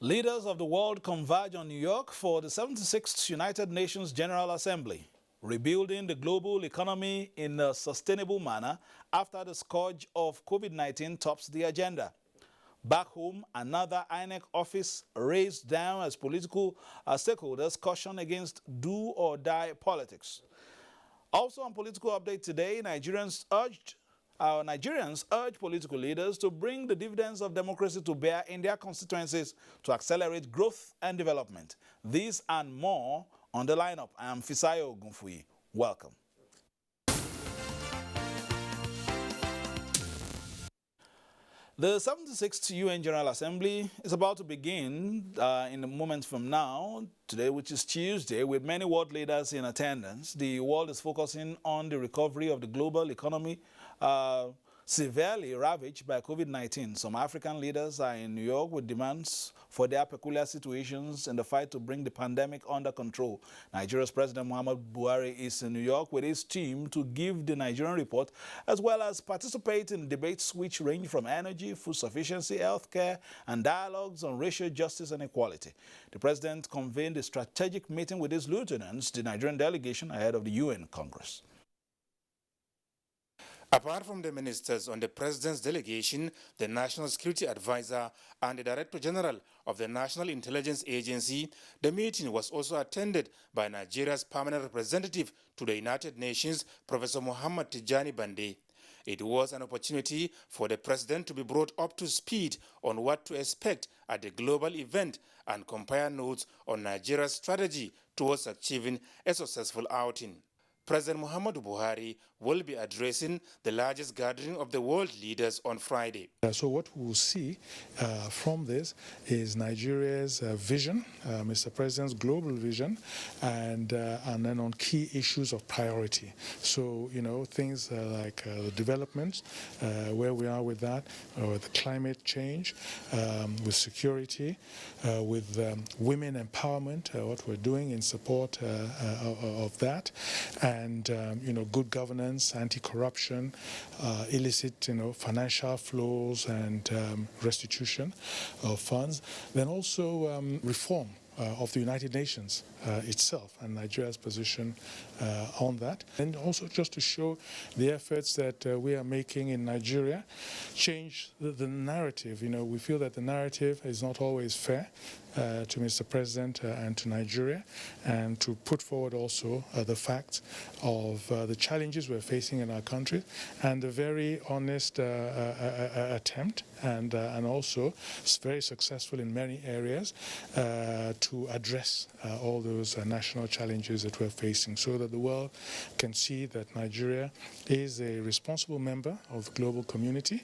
Leaders of the world converge on New York for the 76th United Nations General Assembly, rebuilding the global economy in a sustainable manner after the scourge of COVID-19 tops the agenda. Back home, another INEC office raised down as political stakeholders caution against do-or-die politics. Also on Political Update today, Nigerians urge political leaders to bring the dividends of democracy to bear in their constituencies to accelerate growth and development. These and more on the lineup. I am Fisayo Ogunfuyi. Welcome. The 76th UN General Assembly is about to begin in a moment from now, today, which is Tuesday, with many world leaders in attendance. The world is focusing on the recovery of the global economy severely ravaged by COVID-19. Some African leaders are in New York with demands for their peculiar situations in the fight to bring the pandemic under control. Nigeria's President Muhammadu Buhari is in New York with his team to give the Nigerian report, as well as participate in debates which range from energy, food sufficiency, healthcare, and dialogues on racial justice and equality. The President convened a strategic meeting with his lieutenants, the Nigerian delegation, ahead of the UN Congress. Apart from the ministers on the President's delegation, the National Security Advisor and the Director General of the National Intelligence Agency, the meeting was also attended by Nigeria's permanent representative to the United Nations, Professor Muhammad Tijani Bande. It was an opportunity for the President to be brought up to speed on what to expect at the global event and compare notes on Nigeria's strategy towards achieving a successful outing. President Muhammadu Buhari will be addressing the largest gathering of the world leaders on Friday. So what we will see from this is Nigeria's vision, Mr. President's global vision, and then on key issues of priority. So, you know, things like the development, where we are with that, with climate change, with security, with women empowerment, what we're doing in support of that, and you know, good governance, anti-corruption, illicit, you know, financial flows, and restitution of funds. Then also reform of the United Nations itself and Nigeria's position on that. And also just to show the efforts that we are making in Nigeria, change the narrative. You know, we feel that the narrative is not always fair to Mr. President and to Nigeria, and to put forward also the fact of the challenges we're facing in our country, and the very honest attempt, and also very successful in many areas, to address all those national challenges that we're facing, so that the world can see that Nigeria is a responsible member of the global community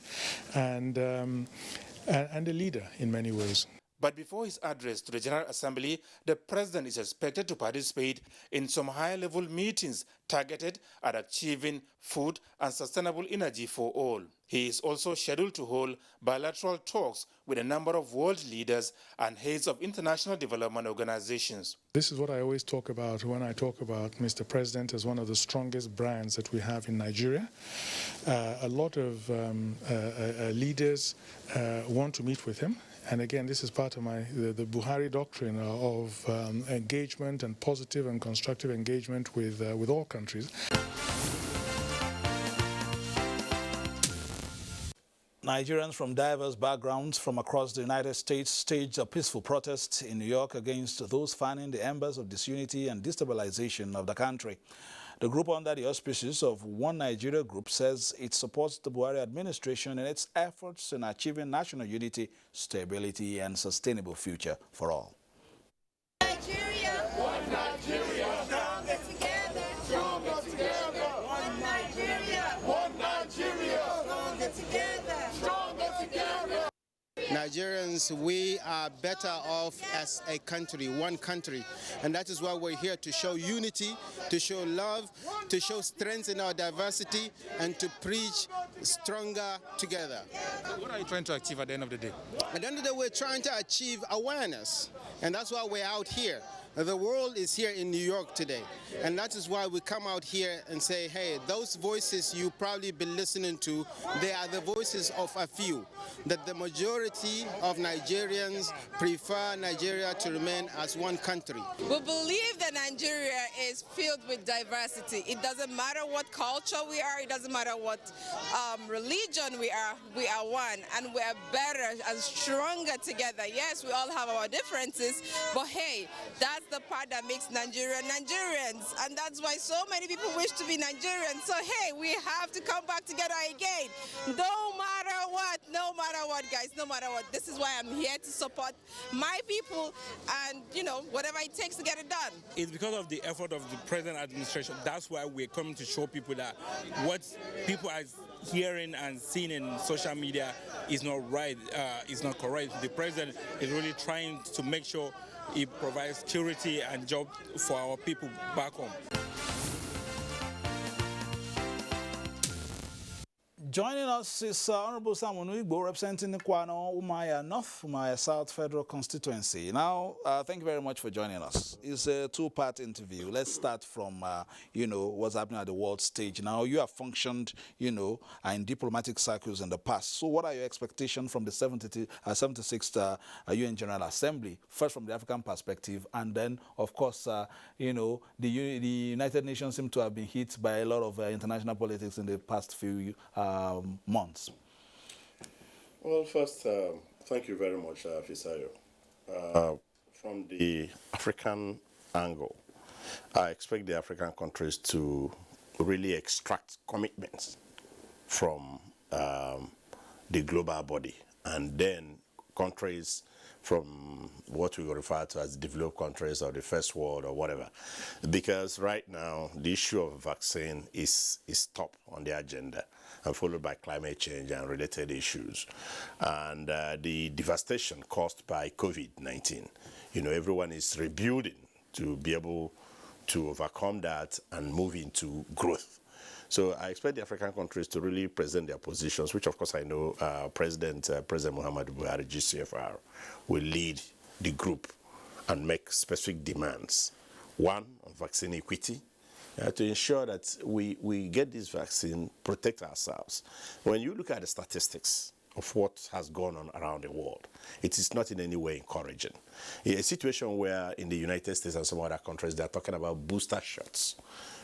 and a leader in many ways. But before his address to the General Assembly, the President is expected to participate in some high-level meetings targeted at achieving food and sustainable energy for all. He is also scheduled to hold bilateral talks with a number of world leaders and heads of international development organizations. This is what I always talk about when I talk about Mr. President as one of the strongest brands that we have in Nigeria. A lot of leaders want to meet with him. And again, this is part of the Buhari doctrine of engagement and positive and constructive engagement with all countries. Nigerians from diverse backgrounds from across the United States staged a peaceful protest in New York against those fanning the embers of disunity and destabilization of the country. The group, under the auspices of One Nigeria Group, says it supports the Buhari administration in its efforts in achieving national unity, stability, and sustainable future for all. Nigeria, one Nigeria, stronger together, stronger together. One Nigeria, stronger together, stronger together. Nigerians, we are better off as a country, one country, and that is why we're here to show unity, to show love, to show strength in our diversity, and to preach stronger together. What are you trying to achieve at the end of the day? At the end of the day, we're trying to achieve awareness, and that's why we're out here, The world is here in New York today, and that is why we come out here and say, hey, those voices you probably been listening to, they are the voices of a few, that the majority of Nigerians prefer Nigeria to remain as one country. We believe that Nigeria is filled with diversity. It doesn't matter what culture we are, it doesn't matter what religion we are one, and we are better and stronger together. Yes, we all have our differences, but hey, that's the part that makes Nigeria Nigerians, and that's why so many people wish to be Nigerians. So hey, we have to come back together again, no matter what, guys, no matter what. This is why I'm here to support my people, and whatever it takes to get it done. It's because of the effort of the present administration. That's why we're coming to show people that what people are hearing and seeing in social media is not right, is not correct. The president is really trying to make sure he provides security and job for our people back home. Joining us is Honorable Samuel Igbo, representing the Kwano Umaya North, Umaya South Federal Constituency. Now, thank you very much for joining us. It's a two-part interview. Let's start from, what's happening at the world stage. Now, you have functioned, in diplomatic circles in the past. So what are your expectations from the 76th UN General Assembly, first from the African perspective, and then, of course, the United Nations seem to have been hit by a lot of international politics in the past few months? Well, first, thank you very much, Fisayo. From the African angle, I expect the African countries to really extract commitments from the global body, and then countries from what we refer to as developed countries or the first world or whatever. Because right now, the issue of vaccine is top on the agenda, and followed by climate change and related issues. And the devastation caused by COVID-19. Everyone is rebuilding to be able to overcome that and move into growth. So I expect the African countries to really present their positions, which of course I know President Muhammadu Buhari, GCFR, will lead the group and make specific demands. One, on vaccine equity, to ensure that we get this vaccine, protect ourselves. When you look at the statistics of what has gone on around the world, it is not in any way encouraging. A situation where in the United States and some other countries, they're talking about booster shots,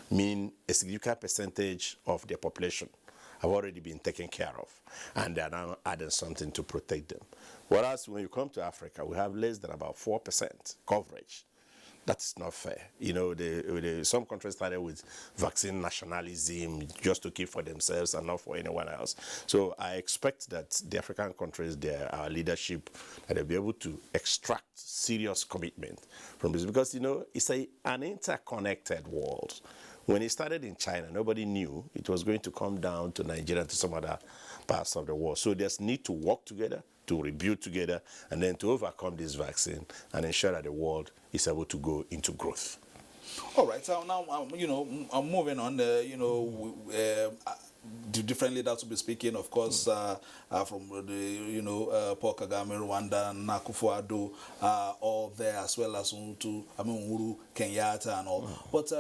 mean a significant percentage of their population have already been taken care of, and they are now adding something to protect them. Whereas when you come to Africa, we have less than about 4% coverage. That's not fair. Some countries started with vaccine nationalism just to keep for themselves and not for anyone else. So I expect that the African countries, our leadership, that they'll be able to extract serious commitment from this, because it's an interconnected world. When it started in China, nobody knew it was going to come down to Nigeria and to some other parts of the world. So there's need to work together, to rebuild together, and then to overcome this vaccine and ensure that the world is able to go into growth. All right. So now, I'm moving on. The different leaders will be speaking, of course, from the Paul Kagame, Rwanda, Akufo-Addo, all there, as well as Uhuru Kenyatta and all. But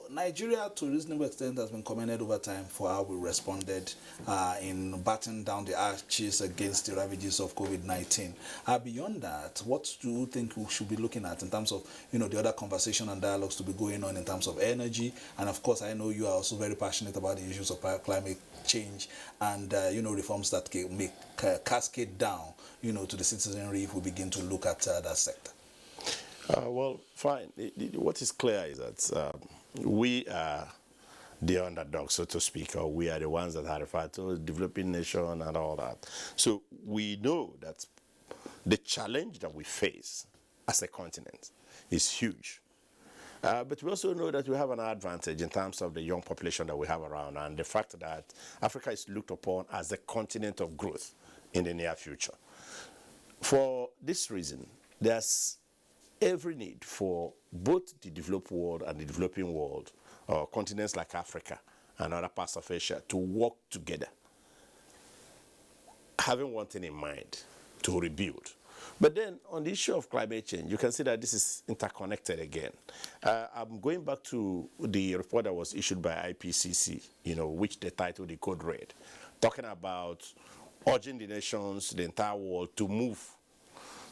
Nigeria, to a reasonable extent, has been commended over time for how we responded in batting down the arches against the ravages of COVID-19. Beyond that, what do you think we should be looking at in terms of the other conversation and dialogues to be going on in terms of energy? And of course, I know you are also very passionate about the issues of climate change and reforms that can make cascade down to the citizenry if we begin to look at that sector. Well, fine. What is clear is that we are the underdog, so to speak, or we are the ones that are referred to as developing nation and all that. So we know that the challenge that we face as a continent is huge. But we also know that we have an advantage in terms of the young population that we have around, and the fact that Africa is looked upon as a continent of growth in the near future. For this reason, there's every need for both the developed world and the developing world, or continents like Africa and other parts of Asia, to work together, having one thing in mind: to rebuild. But then on the issue of climate change, you can see that this is interconnected again. I'm going back to the report that was issued by IPCC, which they titled the Code Red, talking about urging the nations, the entire world, to move,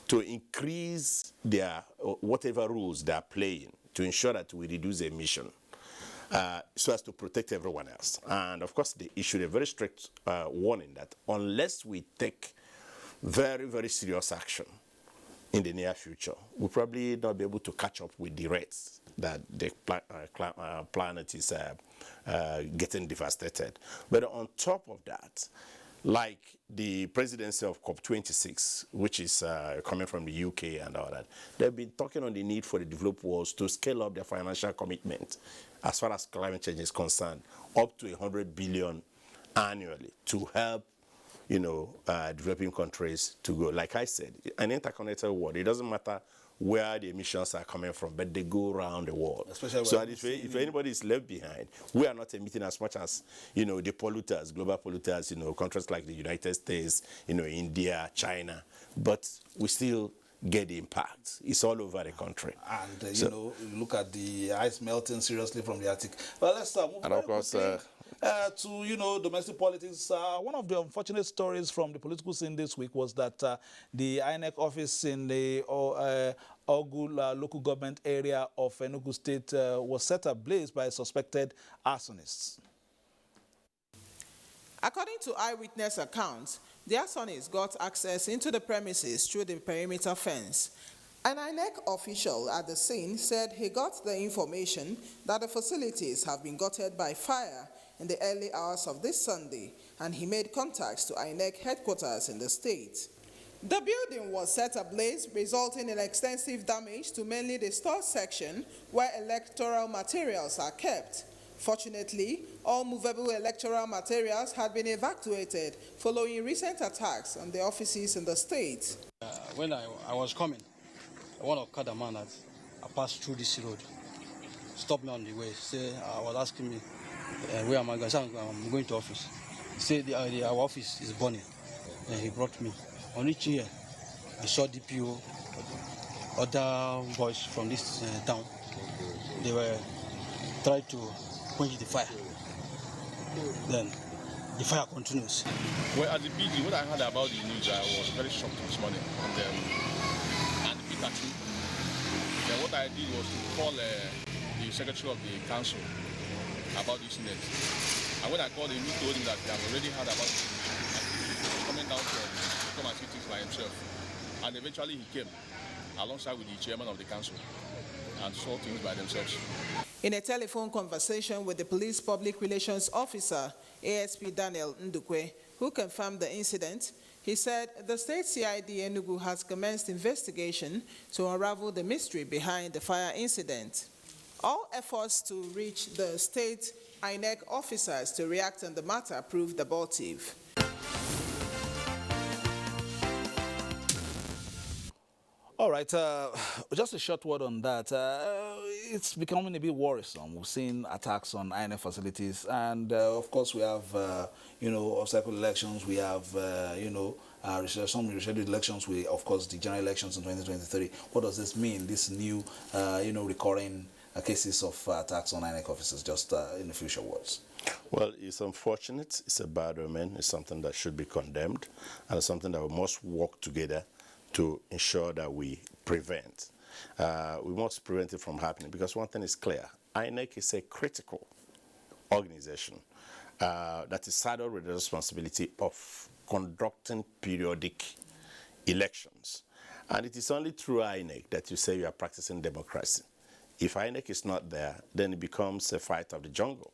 to increase their whatever rules they are playing to ensure that we reduce emission. So as to protect everyone else. And of course, they issued a very strict warning that unless we take very, very serious action in the near future, we'll probably not be able to catch up with the rates that the planet is getting devastated. But on top of that, like the presidency of COP26, which is coming from the UK and all that, they've been talking on the need for the developed worlds to scale up their financial commitment as far as climate change is concerned, up to 100 billion annually to help developing countries to go. Like I said, an interconnected world, it doesn't matter where the emissions are coming from, but they go around the world. Especially so if anybody is left behind, we are not emitting as much as, the polluters, global polluters, countries like the United States, India, China, but we still get the impact. It's all over the country. And, look at the ice melting seriously from the Arctic. Well, let's move and of course, to domestic politics. One of the unfortunate stories from the political scene this week was that the INEC office in the Ogu local government area of Enugu State was set ablaze by suspected arsonists. According to eyewitness accounts, the arsonists got access into the premises through the perimeter fence. An INEC official at the scene said he got the information that the facilities have been gutted by fire in the early hours of this Sunday, and he made contacts to INEC headquarters in the state. The building was set ablaze, resulting in extensive damage to mainly the store section where electoral materials are kept. Fortunately, all movable electoral materials had been evacuated following recent attacks on the offices in the state. When I was coming, one of Okada man that I passed through this road stopped me on the way. I was asking me, where am I going? I'm going to office. He said our office is burning. And he brought me. On reaching here, I saw DPO, other boys from this town. They were trying to quench the fire. Then the fire continues. Well, at the beginning, when I heard about the news, I was very shocked this morning. And the Pikachu. Then what I did was to call the secretary of the council about this incident. And when I called him, he told him that they have already heard about it. Coming down to come and see things by himself. And eventually he came alongside with the chairman of the council and saw things by themselves. In a telephone conversation with the police public relations officer, ASP Daniel Ndukwe, who confirmed the incident, he said the state CID Enugu has commenced investigation to unravel the mystery behind the fire incident. All efforts to reach the state INEC officers to react on the matter proved abortive. All right, just a short word on that. It's becoming a bit worrisome. We've seen attacks on INF facilities, and of course we have, obstacle elections. We have, some rescheduled elections. We, of course, the general elections in 2023. What does this mean? This new, recurring cases of attacks on INEC officers. Just in a few short words. Well, it's unfortunate. It's a bad omen. It's something that should be condemned, and it's something that we must work together to ensure that we prevent. We must prevent it from happening, because one thing is clear. INEC is a critical organization that is saddled with the responsibility of conducting periodic elections. And it is only through INEC that you say you are practicing democracy. If INEC is not there, then it becomes a fight of the jungle.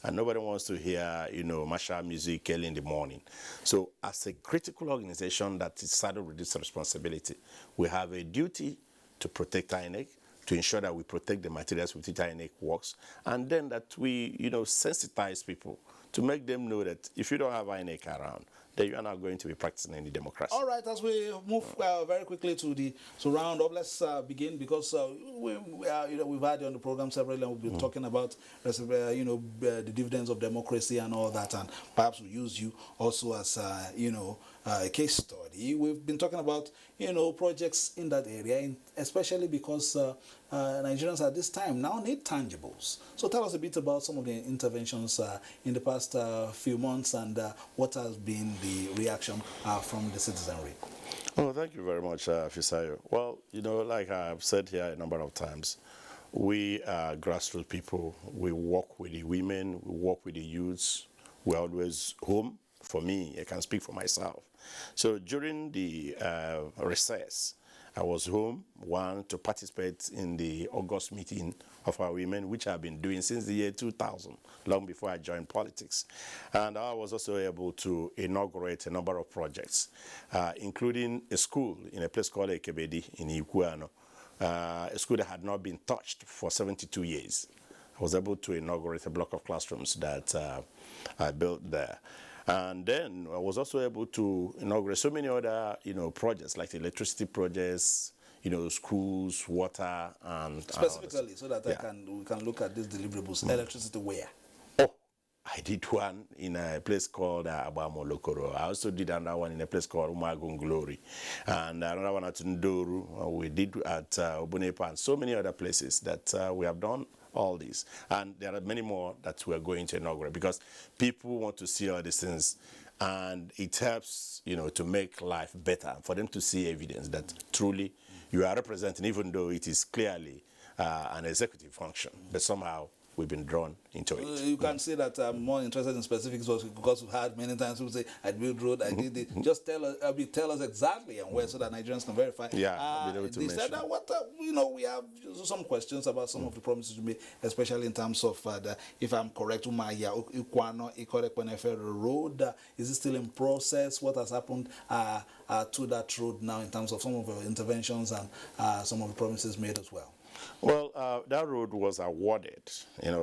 And nobody wants to hear, martial music early in the morning. So as a critical organization that is saddled with this responsibility, we have a duty to protect INEC, to ensure that we protect the materials with which INEC works, and then that we, sensitize people to make them know that if you don't have INEC around, then you are not going to be practicing any democracy. All right, as we move very quickly to round up, let's begin, because we've had you on the program several, and we've been talking about the dividends of democracy and all that, and perhaps we use you also as a case study. We've been talking about projects in that area, especially because Nigerians at this time now need tangibles. So tell us a bit about some of the interventions in the past few months, and what has been the reaction from the citizenry. Oh, thank you very much, Fisayo. Well, like I've said here a number of times, we are grassroots people. We work with the women, we work with the youths. We're always home. For me, I can speak for myself. So during the recess, I was home, to participate in the August meeting of our women, which I've been doing since the year 2000, long before I joined politics. And I was also able to inaugurate a number of projects, including a school in a place called Ekebedi in Ikuano, a school that had not been touched for 72 years. I was able to inaugurate a block of classrooms that I built there. And then I was also able to inaugurate so many other, projects, like the electricity projects, schools, water, and specifically, so that we can look at these deliverables. Electricity where? Oh, I did one in a place called Abamo Lokoro. I also did another one in a place called Umagun Glory, and another one at Ndoru. We did at Obunepa, and so many other places that we have done all these. And there are many more that we're going to inaugurate, because people want to see all these things, and it helps, to make life better, for them to see evidence that truly you are representing, even though it is clearly an executive function, but somehow we've been drawn into it. You can say that I'm more interested in specifics, because we've had many times people say, I built road, I did it. Just tell us exactly and where, so that Nigerians can verify. Yeah, be able to they said that we have some questions about some of the promises you made, especially in terms of if I'm correct, Umaya Ikwano Ikorekwenefe road. Is it still in process? What has happened to that road now in terms of some of the interventions and some of the promises made as well? Well, that road was awarded.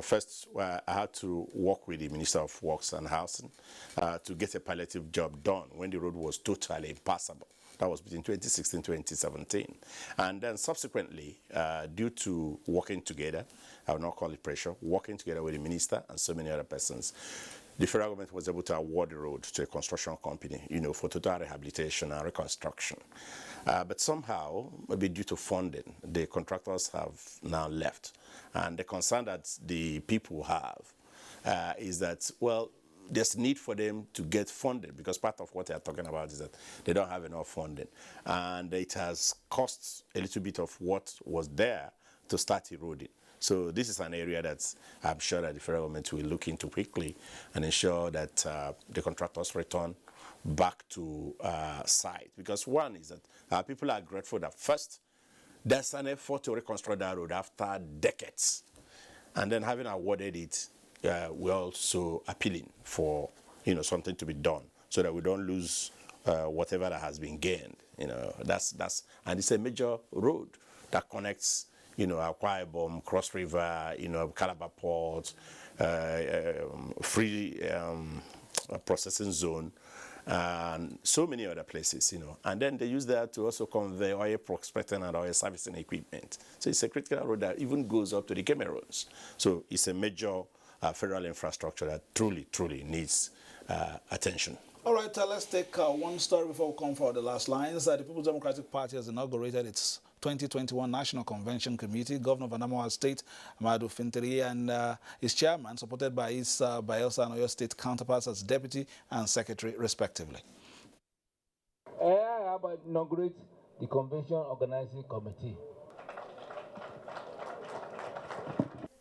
First I had to work with the Minister of Works and Housing to get a palliative job done when the road was totally impassable. That was between 2016 and 2017. And then subsequently, due to working together, I will not call it pressure, working together with the minister and so many other persons, the federal government was able to award the road to a construction company, for total rehabilitation and reconstruction. But somehow, maybe due to funding, the contractors have now left. And the concern that the people have is that, well, there's need for them to get funded, because part of what they're talking about is that they don't have enough funding. And it has cost a little bit of what was there to start eroding. So this is an area that I'm sure that the federal government will look into quickly and ensure that the contractors return back to site. Because one is that people are grateful that first, there's an effort to reconstruct that road after decades. And then having awarded it, we're also appealing for something to be done, so that we don't lose whatever that has been gained. And it's a major road that connects Akwa Ibom, Cross River, Calabar Port, free processing zone, and so many other places, And then they use that to also convey oil prospecting and oil servicing equipment. So it's a critical road that even goes up to the Cameroons. So it's a major federal infrastructure that truly, truly needs attention. All right, let's take one story before we come for the last lines. The People's Democratic Party has inaugurated its 2021 National Convention Committee. Governor of Adamawa State, Amadu Fintiri, and his chairman, supported by his Bayelsa and Oyo State counterparts as deputy and secretary, respectively. I inaugurate the Convention Organizing Committee.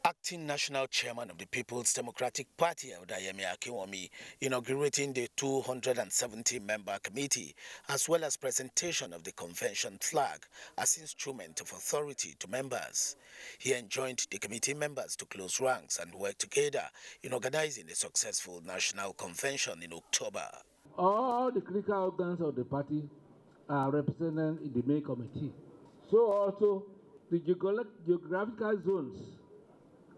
Acting National Chairman of the People's Democratic Party, Odayemi Akinwumi, inaugurating the 270-member committee, as well as presentation of the convention flag as instrument of authority to members. He enjoined the committee members to close ranks and work together in organizing a successful national convention in October. All the critical organs of the party are represented in the main committee. So also the geographical zones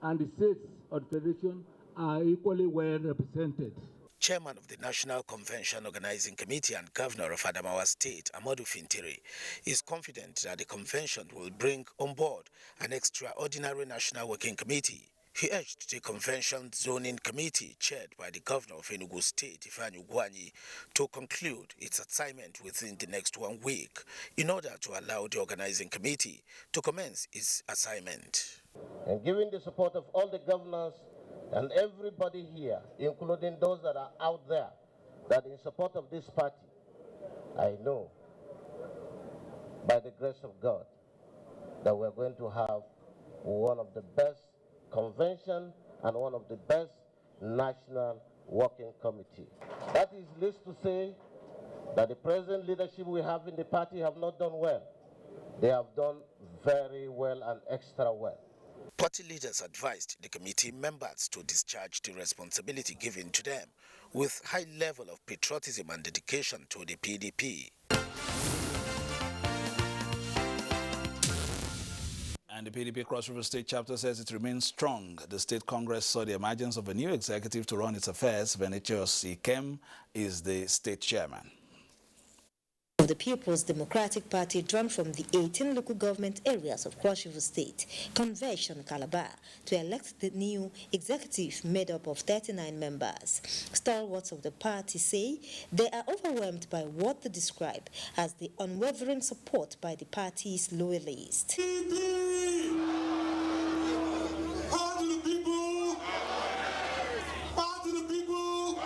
and the states of the federation are equally well represented. Chairman of the National Convention Organizing Committee and Governor of Adamawa State, Amadou Fintiri, is confident that the convention will bring on board an extraordinary National Working Committee. He urged the Convention Zoning Committee, chaired by the Governor of Enugu State, Ifeanyi Ugwuanyi, to conclude its assignment within the next 1 week in order to allow the Organizing Committee to commence its assignment. And given the support of all the governors and everybody here, including those that are out there, that in support of this party, I know, by the grace of God, that we're going to have one of the best convention and one of the best national working committee. That is least to say that the present leadership we have in the party have not done well. They have done very well and extra well. Party leaders advised the committee members to discharge the responsibility given to them with high level of patriotism and dedication to the PDP. And the PDP Cross River State chapter says it remains strong. The State Congress saw the emergence of a new executive to run its affairs. Venetius Ikem is the state chairman. The People's Democratic Party, drawn from the 18 local government areas of Cross River State, Convention Calabar, to elect the new executive made up of 39 members. Stalwarts of the party say they are overwhelmed by what they describe as the unwavering support by the party's loyalists. Power to the people! Power to the people!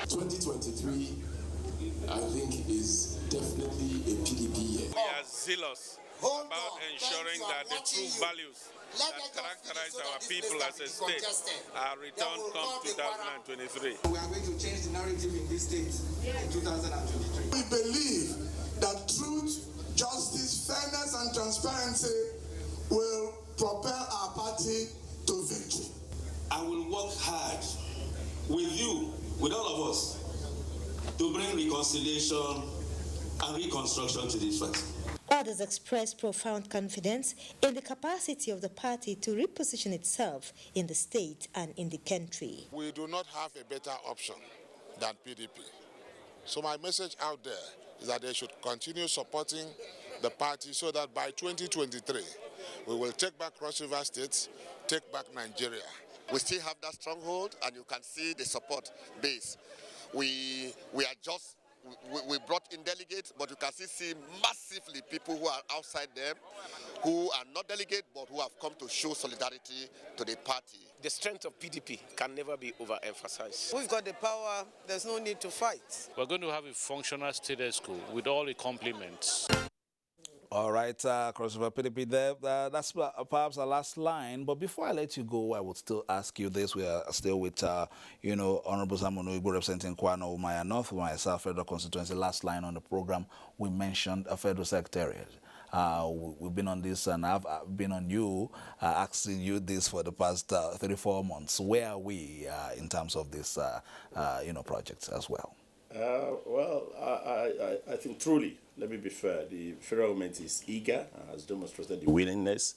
2023, I think, is definitely a PDP year. We are zealous about ensuring that the true values that characterize our people as a state are returned come 2023. We are going to change the narrative in this state in 2023. We believe that truth, justice, fairness, and transparency will propel our party to victory. I will work hard with you, with all of us, to bring reconciliation and reconstruction to this fight. Others expressed profound confidence in the capacity of the party to reposition itself in the state and in the country. We do not have a better option than PDP. So my message out there is that they should continue supporting the party so that by 2023, we will take back Cross River State, take back Nigeria. We still have that stronghold, and you can see the support base. We brought in delegates, but you can still see massively people who are outside them, who are not delegates, but who have come to show solidarity to the party. The strength of PDP can never be overemphasized. We've got the power, there's no need to fight. We're going to have a functional state school with all the complements. All right, Cross River PDP there. That's perhaps our last line. But before I let you go, I would still ask you this. We are still with, Honorable Samuel Igbo representing Kwano Umaya North, myself, Federal Constituency. Last line on the program, we mentioned a Federal Secretariat. We've been on this, and I've been on you, asking you this for the past 34 months. Where are we in terms of this, projects as well? I think truly, let me be fair, the federal government is eager, has demonstrated the willingness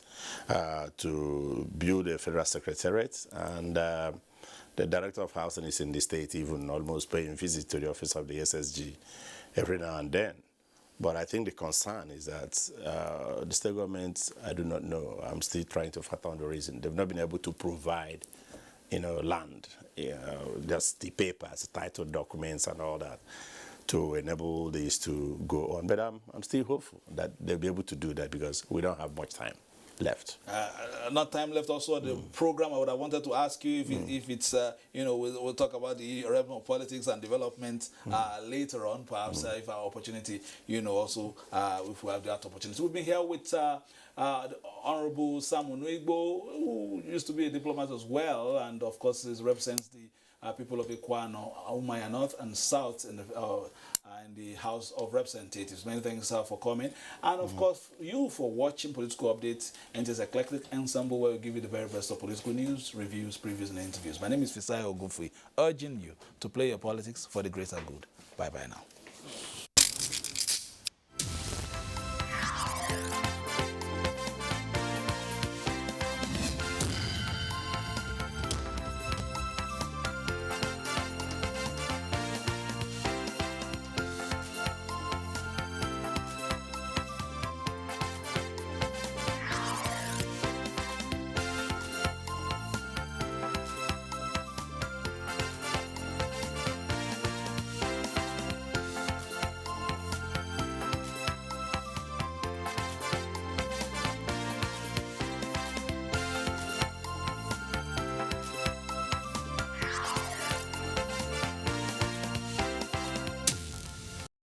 to build a federal secretariat, and the director of housing is in the state, even almost paying visit to the office of the SSG every now and then. But I think the concern is that the state government, I do not know, I'm still trying to fathom the reason. They've not been able to provide land, just the papers, title documents and all that to enable this to go on. But I'm still hopeful that they'll be able to do that because we don't have much time left. Not time left. Also, the program I would have wanted to ask you if it's, we'll talk about the realm of politics and development later on, perhaps if our opportunity, also if we have that opportunity. We've been here with the Honorable Samuel Igbo, who used to be a diplomat as well, and of course he represents the people of Ekwano, Umaya North and South in the House of Representatives. Many thanks for coming, and of course you for watching Political Updates and this eclectic ensemble where we give you the very best of political news, reviews, previews, and interviews. My name is Fisayo Ogufui, urging you to play your politics for the greater good. Bye-bye now.